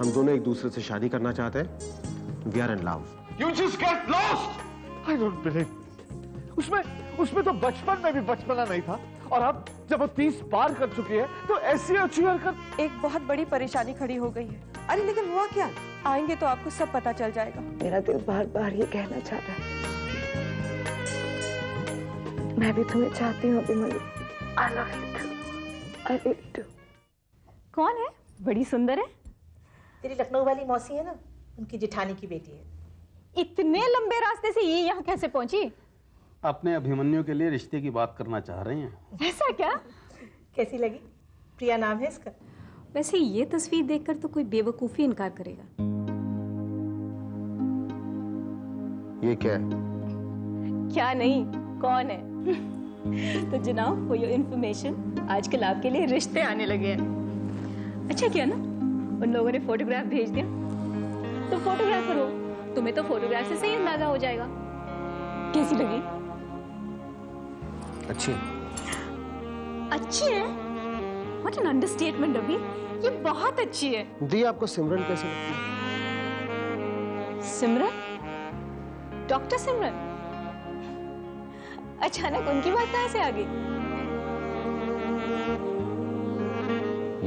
हम दोनों एक दूसरे से शादी करना चाहते हैं। We are in love. You just get lost! I don't believe. उसमें तो बचपन में भी बचपना नहीं था, और अब जब वो 30 पार कर चुकी है तो ऐसी अच्छी हरकत। एक बहुत बड़ी परेशानी खड़ी हो गई है। अरे लेकिन हुआ क्या? आएंगे तो आपको सब पता चल जाएगा। मेरा दिल बार बार ये कहना चाह रहा है, मैं भी तुम्हें चाहती हूँ Abhimanyu. I love you too. I really do. कौन है? बड़ी सुंदर है। तेरी लखनऊ वाली मौसी है ना, उनकी जेठानी की बेटी है। इतने लंबे रास्ते से ये यहाँ कैसे पहुंची? अपने अभिमन्यु के लिए रिश्ते की बात करना चाह रही हैं। ऐसा क्या? कैसी लगी? प्रिया नाम है इसका। वैसे ये तस्वीर देखकर तो कोई बेवकूफी इनकार करेगा। ये क्या है? क्या नहीं, कौन है? तो जनाब, फॉर योर इंफॉर्मेशन, आजकल आपके लिए रिश्ते आने लगे हैं। अच्छा किया ना, उन लोगों ने फोटोग्राफ भेज दिया। तो फोटोग्राफर हो, तुम्हें तो फोटोग्राफ से सही अंदाजा हो जाएगा। कैसी लगी? अच्छी। अच्छी है? What an understatement अभी। ये बहुत अच्छी है। दी, आपको सिमरन कैसी लगती है? सिमरन? डॉक्टर सिमरन? अचानक उनकी बात कहाँ से आ गई?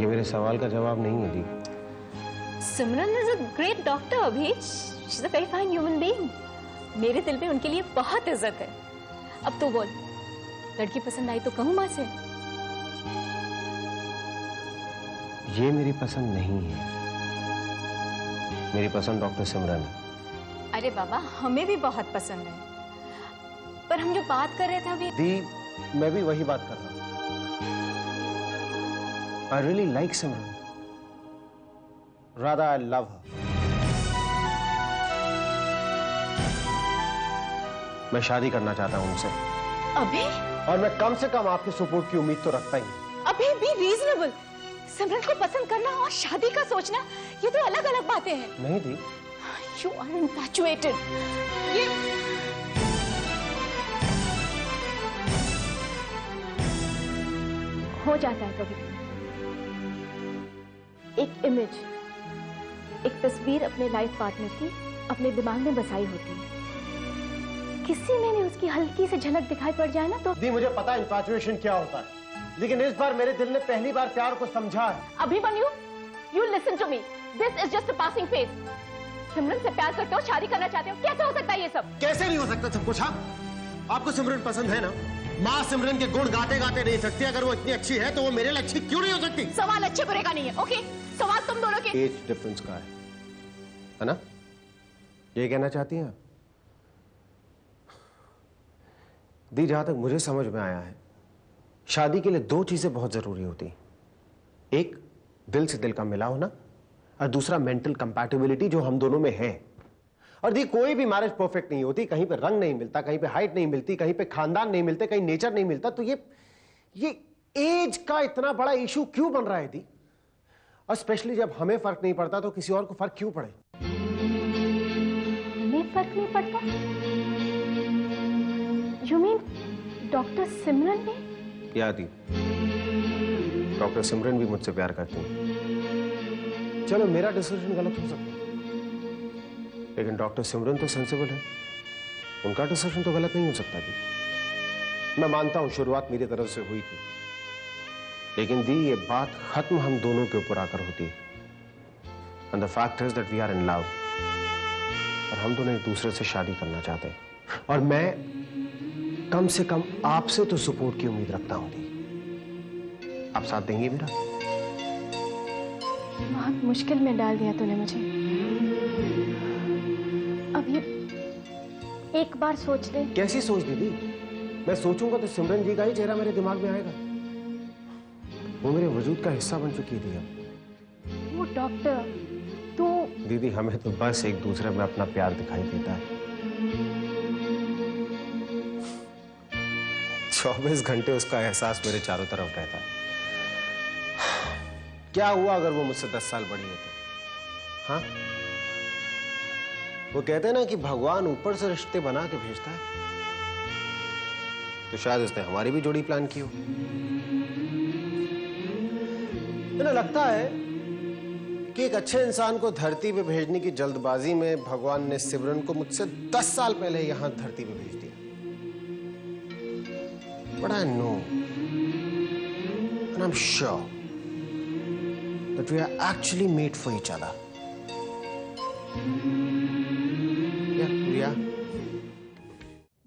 ये मेरे सवाल का जवाब नहीं है दी। सिमरन is a great doctor अभी। She's a very fine human being. मेरे दिल में उनके लिए बहुत इज्जत है। अब तो बोल, लड़की पसंद आई तो कहूँ माँ से? ये मेरी पसंद नहीं है। मेरी पसंद डॉक्टर सिमरन है। अरे बाबा, हमें भी बहुत पसंद है, पर हम जो बात कर रहे थे अभी। दी, मैं भी वही बात कर रहा हूँ। I really like Simran. Rather, I love her. मैं शादी करना चाहता हूँ उनसे। अभी? और मैं कम से कम आपके सपोर्ट की उम्मीद तो रखता ही हूँ। अभी भी रीजनेबल। सिमरन को पसंद करना और शादी का सोचना, ये तो अलग अलग बातें हैं। नहीं दी। You are infatuated. ये हो जाता है कभी। एक इमेज, एक तस्वीर अपने लाइफ पार्टनर की अपने दिमाग में बसाई होती है। किसी में भी उसकी हल्की से झलक दिखाई पड़ जाए ना तो। दी, मुझे पता है इन्फैचुएशन क्या होता है, लेकिन इस बार मेरे दिल ने पहली बार प्यार को समझा है। Abhimanyu, you listen to me. This is just a passing phase. सिमरन से प्यार करते हो, शादी करना चाहते हो, कैसे हो सकता है ये सब? कैसे नहीं हो सकता सब कुछ? हाँ, आपको सिमरन पसंद है ना? माँ सिमरन के गुण गाते गाते नहीं सकती। अगर वो इतनी अच्छी है तो वो मेरे लिए अच्छी क्यों नहीं हो सकती? सवाल अच्छे बुरे का नहीं है, ओके? सवाल तुम दोनों के एज डिफरेंस का है ना? ये कहना चाहती हैं आप? दी, जहां तक मुझे समझ में आया है, शादी के लिए दो चीजें बहुत जरूरी होती हैं। एक, दिल से दिल का मिला होना, और दूसरा मेंटल कंपैटिबिलिटी जो हम दोनों में है। और दी, कोई भी मैरिज परफेक्ट नहीं होती। कहीं पे रंग नहीं मिलता, कहीं पे हाइट नहीं मिलती, कहीं पे खानदान नहीं मिलते, कहीं नेचर नहीं मिलता। तो ये एज का इतना बड़ा इशू क्यों बन रहा है दी? और स्पेशली जब हमें फर्क नहीं पड़ता तो किसी और को फर्क क्यों पड़े? हमें फर्क नहीं पड़ता? You mean डॉक्टर सिमरन ने? क्या दी, डॉक्टर सिमरन भी मुझसे प्यार करती है। चलो, मेरा डिसीजन गलत हो सकता है, लेकिन डॉक्टर सिमरन तो सेंसिबल है, उनका डिसीजन तो गलत नहीं हो सकता दी। मैं मानता हूं शुरुआत मेरी तरफ से हुई थी, लेकिन दी, ये बात खत्म हम दोनों के ऊपर आकर होती है। And the fact is that we are in love, और हम दोनों एक दूसरे से शादी करना चाहते हैं। और मैं कम से कम आपसे तो सपोर्ट की उम्मीद रखता हूं दी। आप साथ देंगे मेरा? बहुत मुश्किल में डाल दिया तूने मुझे। अब ये एक बार सोच ले। कैसी सोच दीदी? मैं सोचूंगा तो सिमरन जी का ही चेहरा मेरे दिमाग में आएगा। वो मेरे वजूद का हिस्सा बन चुकी थी। अब वो डॉक्टर, तू। दीदी, हमें तो बस एक दूसरे में अपना प्यार दिखाई देता है। 24 घंटे उसका एहसास मेरे चारों तरफ रहता है। क्या हुआ अगर वो मुझसे 10 साल बड़ी है तो? हाँ, वो कहते हैं ना कि भगवान ऊपर से रिश्ते बना के भेजता है, तो शायद उसने हमारी भी जोड़ी प्लान की हो। मुझे लगता है कि एक अच्छे इंसान को धरती पे भेजने की जल्दबाजी में भगवान ने सिमरन को मुझसे 10 साल पहले यहां धरती पे भेज दिया। But I know and I'm sure that we are actually made for each other. Yeah, Priya.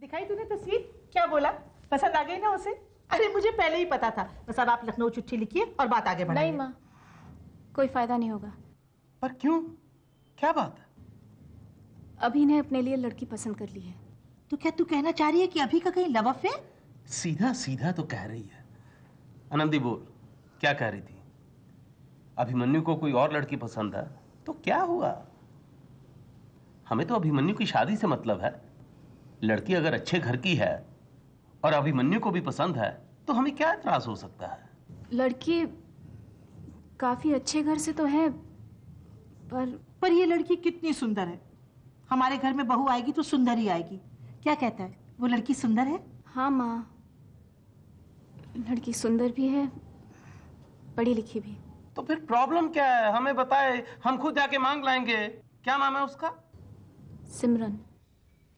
दिखाई तूने तस्वीर? क्या बोला? पसंद आ गई ना उसे? अरे मुझे पहले ही पता था। बस अब आप लखनऊ चिट्ठी लिखिए और बात आगे बढ़ाइए। नहीं माँ, कोई फायदा नहीं होगा। पर क्यों? क्या बात है? अभी ने अपने लिए लड़की पसंद कर ली है। तो क्या तू कहना चाह रही है कि अभी का कहीं लव अफेयर? सीधा सीधा तो कह रही है। आनंदी बोल, क्या कह रही थी? अभिमन्यु को कोई और लड़की पसंद है तो क्या हुआ? हमें तो अभिमन्यु की शादी से मतलब है। लड़की अगर अच्छे घर की है और अभिमन्यु को भी पसंद है तो हमें क्या एतराज हो सकता है? लड़की काफी अच्छे घर से तो है, पर ये लड़की कितनी सुंदर है। हमारे घर में बहू आएगी तो सुंदर ही आएगी। क्या कहता है? वो लड़की सुंदर है? हाँ माँ, लड़की सुंदर भी है, पढ़ी लिखी भी। तो फिर प्रॉब्लम क्या है? हमें बताए, हम खुद जाके मांग लाएंगे। क्या नाम है उसका? सिमरन।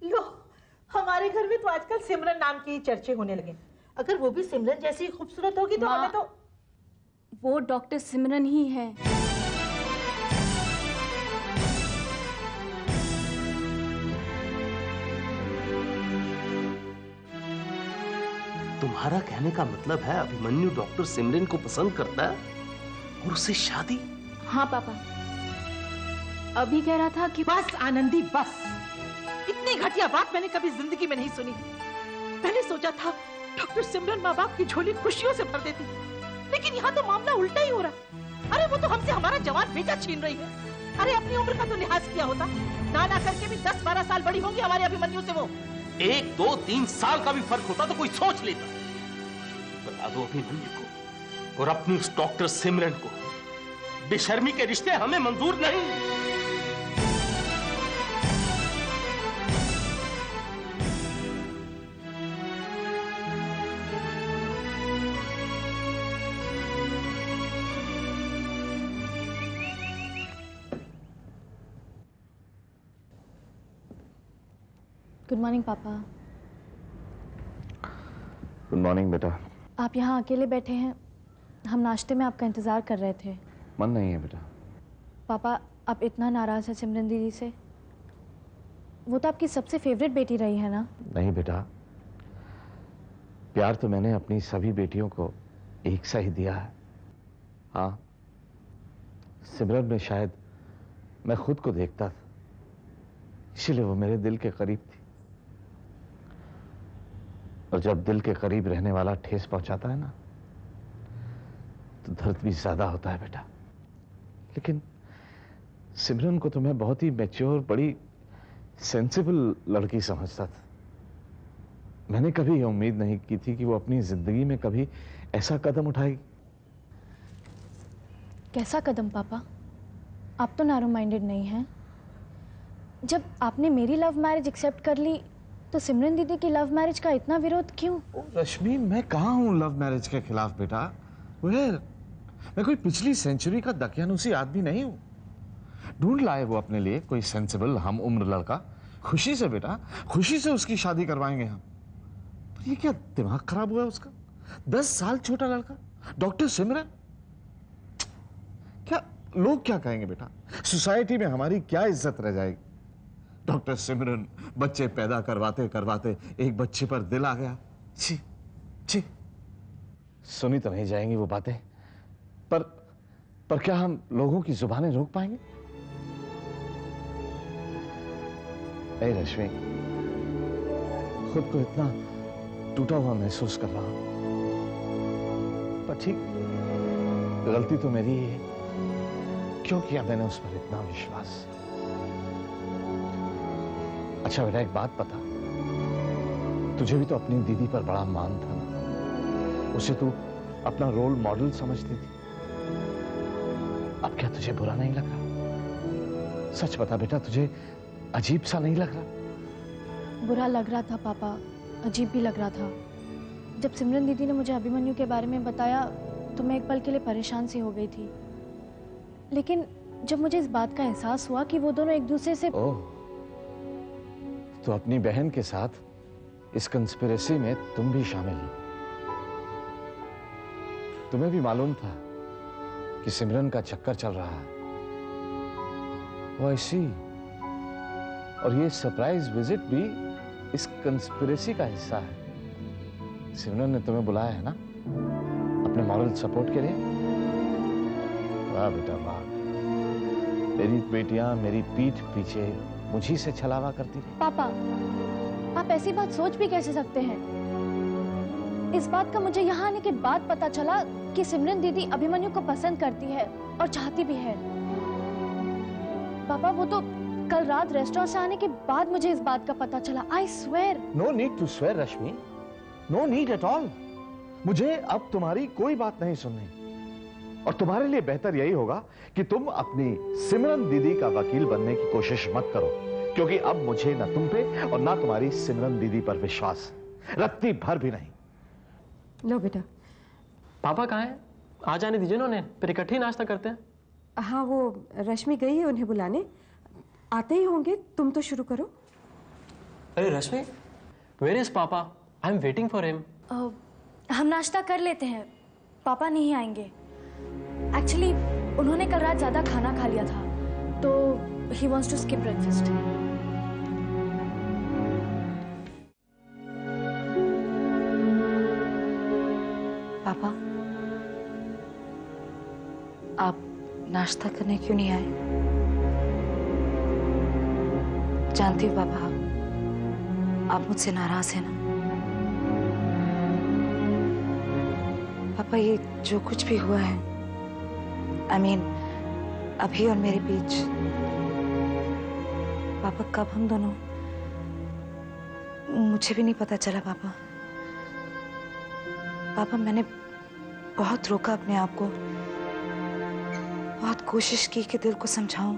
लो, हमारे घर में तो आजकल सिमरन नाम के ही चर्चे होने लगे। अगर वो भी सिमरन जैसी खूबसूरत होगी तो हमें तो। वो डॉक्टर सिमरन ही है। तुम्हारा कहने का मतलब है अभिमन्यु डॉक्टर सिमरन को पसंद करता है और उससे शादी? हाँ पापा, अभी कह रहा था कि बस आनंदी बस। इतनी घटिया बात मैंने कभी जिंदगी में नहीं सुनी। पहले सोचा था डॉक्टर सिमरन माँ बाप की झोली खुशियों से भर देती, लेकिन यहाँ तो मामला उल्टा ही हो रहा। अरे वो तो हमसे हमारा जवान बेटा छीन रही है। अरे अपनी उम्र का तो लिहाज किया होता। ना करके भी 10-12 साल बड़ी होगी हमारे अभिमन्यु से वो। 1, 2, 3 साल का भी फर्क होता तो कोई सोच लेता। बता दो अभिमन्यु को और अपनी उस डॉक्टर सिमरन को, बेशर्मी के रिश्ते हमें मंजूर नहीं। गुड मॉर्निंग पापा। गुड मॉर्निंग बेटा। आप यहाँ अकेले बैठे हैं, हम नाश्ते में आपका इंतजार कर रहे थे। मन नहीं है बेटा। पापा, आप इतना नाराज हैं सिमरन दीदी से? वो तो आपकी सबसे फेवरेट बेटी रही है ना? नहीं बेटा, प्यार तो मैंने अपनी सभी बेटियों को एक सा ही दिया है। हाँ, सिमरन में शायद मैं खुद को देखता था, इसलिए वो मेरे दिल के करीब थी। और जब दिल के करीब रहने वाला ठेस पहुंचाता है ना, तो दर्द भी ज्यादा होता है बेटा। लेकिन सिमरन को तो मैं बहुत ही मैच्योर, बड़ी सेंसिबल लड़की समझता था। मैंने कभी यह उम्मीद नहीं की थी कि वो अपनी जिंदगी में कभी ऐसा कदम उठाएगी। कैसा कदम पापा? आप तो नैरो माइंडेड नहीं हैं। जब आपने मेरी लव मैरिज एक्सेप्ट कर ली तो सिमरन दीदी की लव मैरिज का इतना विरोध क्यों? रश्मि, मैं कहाँ हूँ लव मैरिज के खिलाफ बेटा। मैं कोई पिछली सेंचुरी का दकियानुसी आदमी नहीं हूँ। ढूंढ लाए वो अपने लिए कोई सेंसिबल हम उम्र लड़का, खुशी से बेटा, खुशी से उसकी शादी करवाएंगे हम। पर ये क्या दिमाग खराब हुआ उसका? 10 साल छोटा लड़का, डॉक्टर सिमरन। क्या लोग क्या कहेंगे बेटा? सोसाइटी में हमारी क्या इज्जत रह जाएगी? डॉक्टर सिमरन बच्चे पैदा करवाते करवाते एक बच्चे पर दिल आ गया। छी छी, सुनी तो नहीं जाएंगी वो बातें, पर क्या हम लोगों की जुबानें रोक पाएंगे? ए रश्मि, खुद को इतना टूटा हुआ महसूस कर रहा हूं, पर ठीक, गलती तो मेरी ही है। क्यों किया मैंने उस पर इतना विश्वास? अच्छा बेटा, एक बात बता, तुझे भी तो अपनी दीदी पर बड़ा मान था ना? उसे तू अपना रोल मॉडल समझती थी। अब क्या तुझे बुरा नहीं लग रहा? सच बता बेटा, तुझे अजीब सा नहीं लग रहा? बुरा लग रहा था पापा, अजीब भी लग रहा था। जब सिमरन दीदी ने मुझे अभिमन्यु के बारे में बताया तो मैं एक पल के लिए परेशान सी हो गई थी, लेकिन जब मुझे इस बात का एहसास हुआ कि वो दोनों एक दूसरे से ओह, तो अपनी बहन के साथ इस कंस्पिरेसी में तुम भी शामिल हो। तुम्हें भी मालूम था कि सिमरन का चक्कर चल रहा है। वो ऐसी, और ये सरप्राइज विजिट भी इस कंस्पिरेसी का हिस्सा है। सिमरन ने तुम्हें बुलाया है ना अपने मॉरल सपोर्ट के लिए। वाह बेटा वाह, मेरी बेटियां मेरी पीठ पीछे मुझी से छलावा करती रही। पापा, आप ऐसी बात सोच भी कैसे सकते हैं? इस बात का मुझे यहाँ आने के बाद पता चला कि सिमरन दीदी अभिमन्यु को पसंद करती है और चाहती भी है। पापा, वो तो कल रात रेस्टोरेंट से आने के बाद मुझे इस बात का पता चला। I swear. No need to swear Rashmi, no need at all. मुझे अब तुम्हारी कोई बात नहीं सुननी, और तुम्हारे लिए बेहतर यही होगा कि तुम अपनी सिमरन दीदी का वकील बनने की कोशिश मत करो, क्योंकि अब मुझे ना तुम पे और ना तुम्हारी सिमरन दीदी पर विश्वास, रत्ती भर भी नहीं। लो बेटा। पापा कहाँ हैं? आ जाने दीजिए ना उन्हें, फिर इकट्ठे ही नाश्ता करते हैं। हाँ, वो रश्मि गई है उन्हें बुलाने, आते ही होंगे। तुम तो शुरू करो। अरे रश्मि, वेयर इज पापा? I am waiting for him. हम नाश्ता कर लेते हैं, पापा नहीं आएंगे। एक्चुअली उन्होंने कल रात ज्यादा खाना खा लिया था, तो he wants to skip breakfast. पापा, आप नाश्ता करने क्यों नहीं आए? जानती हूँ पापा, आप मुझसे नाराज हैं ना। पापा, ये जो कुछ भी हुआ है, I mean, अभी और मेरे बीच, पापा कब हम दोनों, मुझे भी नहीं पता चला पापा। पापा, मैंने बहुत रोका अपने आप को, बहुत कोशिश की कि दिल को समझाऊं।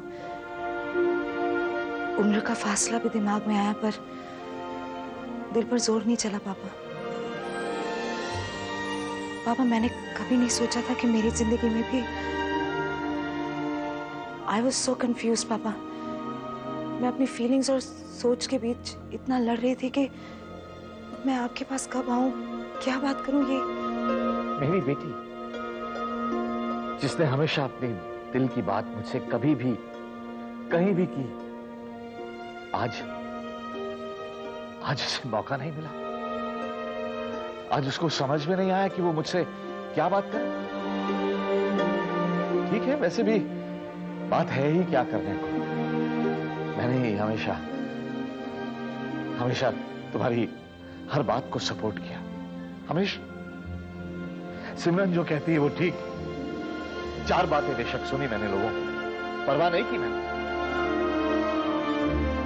उम्र का फासला भी दिमाग में आया, पर दिल पर जोर नहीं चला पापा। पापा, मैंने कभी नहीं सोचा था कि मेरी जिंदगी में भी I was so confused पापा। मैं अपनी फीलिंग्स और सोच के बीच इतना लड़ रही थी कि मैं आपके पास कब आऊं, क्या बात करूं। ये मेरी बेटी, जिसने हमेशा अपनी दिल की बात मुझसे कभी भी कहीं भी की, आज उसे मौका नहीं मिला। आज उसको समझ में नहीं आया कि वो मुझसे क्या बात करे। ठीक है, वैसे भी बात है ही क्या करने को। मैंने ही हमेशा तुम्हारी हर बात को सपोर्ट किया, हमेशा। सिमरन जो कहती है वो ठीक। 4 बातें बेशक सुनी मैंने लोगों को, परवाह नहीं की मैंने।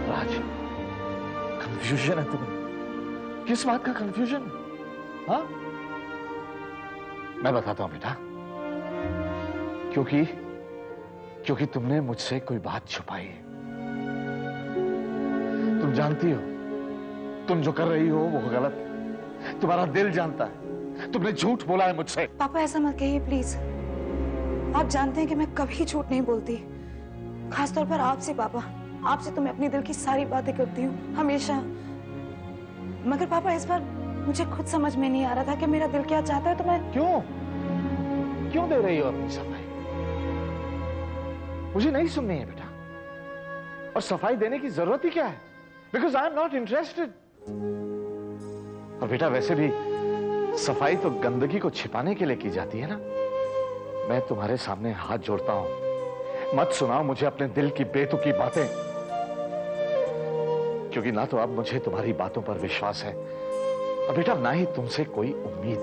राज, कंफ्यूजन है तुम्हें। किस बात का कंफ्यूजन? हाँ, मैं बताता हूं बेटा। क्योंकि तुमने मुझसे कोई बात छुपाई है। तुम जानती हो, तुम जो कर रही हो वो गलत है। तुम्हारा दिल जानता है, तुमने झूठ बोला है मुझसे। पापा, ऐसा मत कहिए प्लीज। आप जानते हैं कि मैं कभी झूठ नहीं बोलती, खासतौर पर आपसे पापा। आपसे तो मैं अपने दिल की सारी बातें करती हूँ, हमेशा। मगर पापा, इस बार मुझे खुद समझ में नहीं आ रहा था कि मेरा दिल क्या चाहता है, तो मैं क्यों दे रही हो अपनी सफाई? मुझे नहीं सुननी है बेटा, और सफाई देने की जरूरत ही क्या है? Because I am not interested. और बेटा, वैसे भी सफाई तो गंदगी को छिपाने के लिए की जाती है ना। मैं तुम्हारे सामने हाथ जोड़ता हूं, मत सुनाओ मुझे अपने दिल की बेतुकी बातें, क्योंकि ना तो अब मुझे तुम्हारी बातों पर विश्वास है, और बेटा ना ही तुमसे कोई उम्मीद।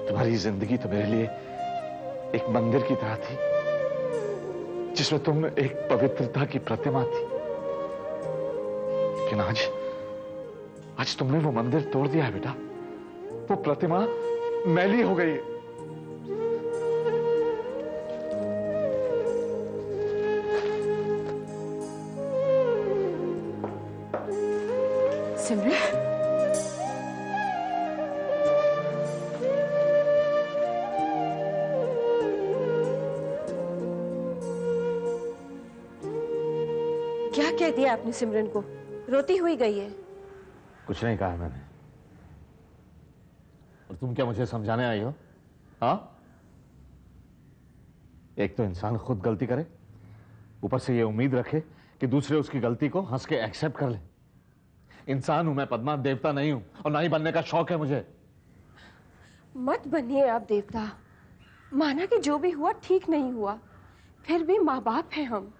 तुम्हारी जिंदगी तो मेरे लिए एक मंदिर की तरह थी, जिसमें तुम एक पवित्रता की प्रतिमा थी। लेकिन आज तुमने वो मंदिर तोड़ दिया है बेटा। वो प्रतिमा मैली हो गई है। सिमरन, क्या कह दिया आपने सिमरन को? रोती हुई गई है। कुछ नहीं कहा मैंने। और तुम क्या मुझे समझाने आई हो? हाँ, एक तो इंसान खुद गलती करे, ऊपर से ये उम्मीद रखे कि दूसरे उसकी गलती को हंस के एक्सेप्ट कर ले। इंसान हूं मैं पद्मा, देवता नहीं हूं, और ना ही बनने का शौक है मुझे। मत बनिए आप देवता। माना कि जो भी हुआ ठीक नहीं हुआ, फिर भी माँ बाप हैं हम।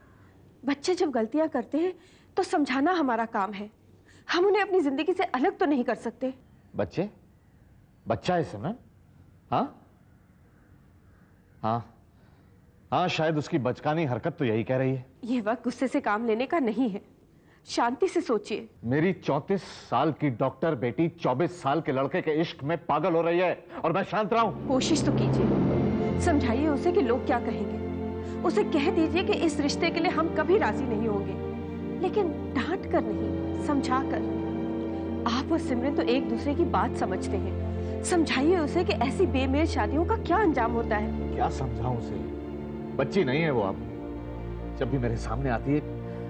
बच्चे जब गलतियां करते हैं तो समझाना हमारा काम है। हम उन्हें अपनी जिंदगी से अलग तो नहीं कर सकते। बच्चे? बच्चा है सिमरन? हाँ हाँ हाँ, शायद उसकी बचकानी हरकत तो यही कह रही है। ये वक्त गुस्से से काम लेने का नहीं है। शांति से सोचिए। मेरी 34 साल की डॉक्टर बेटी 24 साल के लड़के के इश्क में पागल हो रही है और मैं शांत रहा हूं। कोशिश तो कीजिए, समझाइए उसे कि लोग क्या कहेंगे। उसे कह दीजिए कि इस रिश्ते के लिए हम कभी राजी नहीं होंगे, लेकिन डांट कर नहीं, समझा कर। आप और सिमरन तो एक दूसरे की बात समझते हैं। समझाइए उसे कि ऐसी बेमेल शादियों का क्या अंजाम होता है। क्या समझाऊं उसे? बच्ची नहीं है वो अब। जब भी मेरे सामने आती है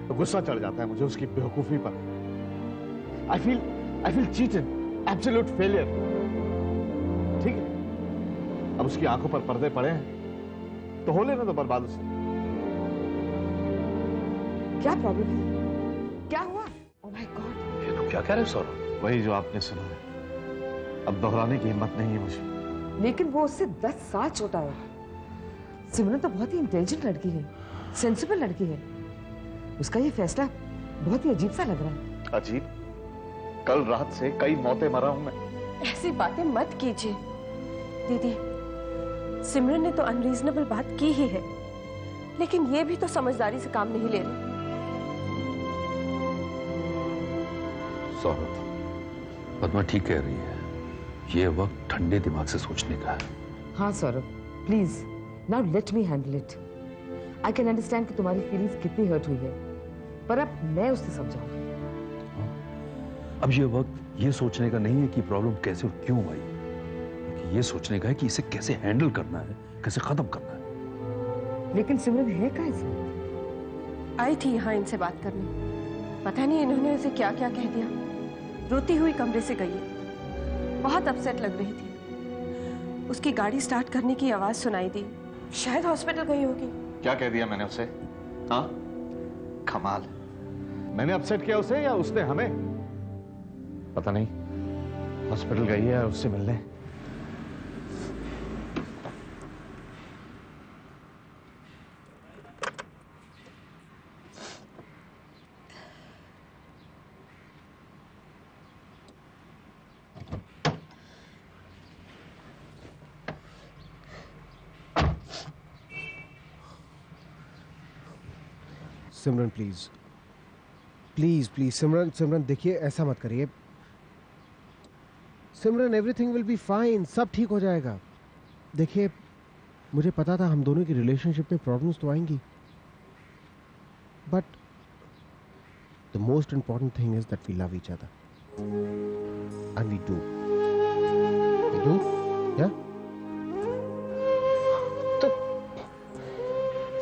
तो गुस्सा चढ़ जाता है मुझे उसकी बेवकूफी पर। I feel cheated, absolute failure। ठीक है, अब उसकी आंखों पर पर्दे पड़े हैं तो हो लेना तो बर्बाद उसे। क्या प्रॉब्लम है? क्या हुआ? Oh my God. ये तो क्या कह रहे हो सौरभ? वही जो आपने सुना है। अब दोहराने की हिम्मत नहीं है मुझे। लेकिन वो उससे 10 साल छोटा है। सिमरन तो बहुत ही इंटेलिजेंट लड़की है, सेंसिबल लड़की है। उसका ये फैसला बहुत ही अजीब सा लग रहा है। अजीब? कल रात से कई मौतें मरा हूं मैं। ऐसी बातें मत कीजिए दीदी। सिमरन ने तो अनरीजनेबल बात की ही है, लेकिन ये भी तो समझदारी से काम नहीं ले रही। सौरभ, पद्मा ठीक कह रही है। ये वक्त ठंडे दिमाग से सोचने का है। हाँ Saurabh, please now let me handle it. I can understand कि तुम्हारी फीलिंग्स कितनी हर्ट हुई है, पर अब मैं उससे समझाऊंगी। अब ये वक्त ये सोचने का नहीं है कि प्रॉब्लम कैसे और क्यों आई, बल्कि ये सोचने का है कि इसे कैसे हैंडल करना है, कैसे खत्म करना है। लेकिन सिमरन है कहाँ इसमें? आई थी यहाँ इनसे बात करने, पता नहीं इन्होंने उसे क्या क्या कह दिया। रोती हुई कमरे से गई है, बहुत अपसेट लग रही थी। उसकी गाड़ी स्टार्ट करने की आवाज सुनाई दी, शायद हॉस्पिटल गई होगी। क्या कह दिया मैंने उसे? हाँ, कमाल। मैंने अपसेट किया उसे या उसने हमें? पता नहीं। हॉस्पिटल गई है उससे मिलने। सिमरन प्लीज प्लीज प्लीज, सिमरन सिमरन देखिए, ऐसा मत करिए सिमरन। एवरीथिंग विल बी फाइन, सब ठीक हो जाएगा। देखिए, मुझे पता था हम दोनों की रिलेशनशिप में प्रॉब्लम्स तो आएंगी, but the most important thing is that we love each other and we do या? तो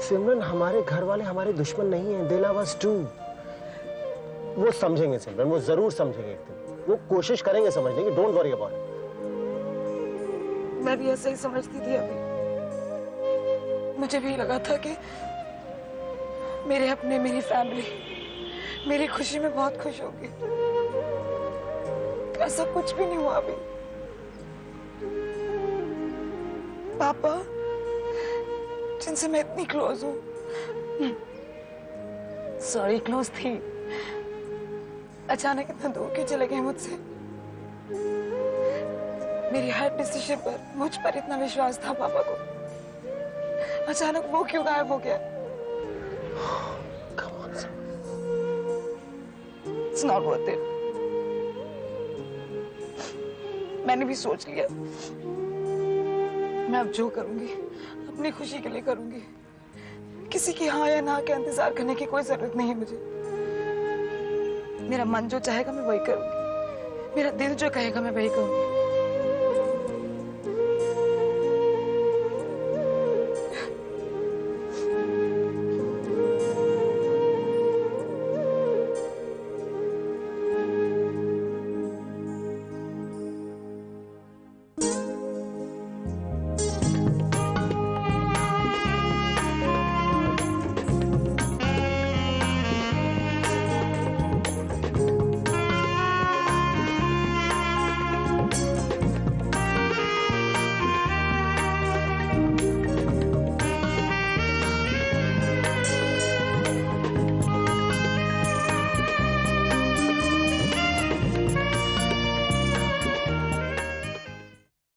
सिमरन, हमारे घर वाले हमारे दुश्मन नहीं हैं, दे लव अस टू। वो समझेंगे सिमरन, वो जरूर समझेंगे एक दिन। वो कोशिश करेंगे समझने की, डोंट वरी अबाउट इट। मैं भी ऐसे ही समझती थी अभी। मुझे भी लगा था कि मेरे अपने, मेरी फैमिली मेरी खुशी में बहुत खुश होगी। ऐसा कुछ भी नहीं हुआ अभी। पापा, जिनसे मैं इतनी क्लोज हूँ, सॉरी क्लोज थी, अचानक इतना दूर क्यों चले गए मुझसे? मेरी हर डिसीजन पर, मुझ पर इतना विश्वास था पापा को, अचानक वो क्यों गायब हो गया? It's not worth it. मैंने भी सोच लिया, मैं अब जो करूंगी अपनी खुशी के लिए करूंगी। किसी की हाँ या ना का इंतजार करने की कोई जरूरत नहीं है मुझे। मेरा मन जो चाहेगा मैं वही करूंगी, मेरा दिल जो कहेगा मैं वही करूंगी।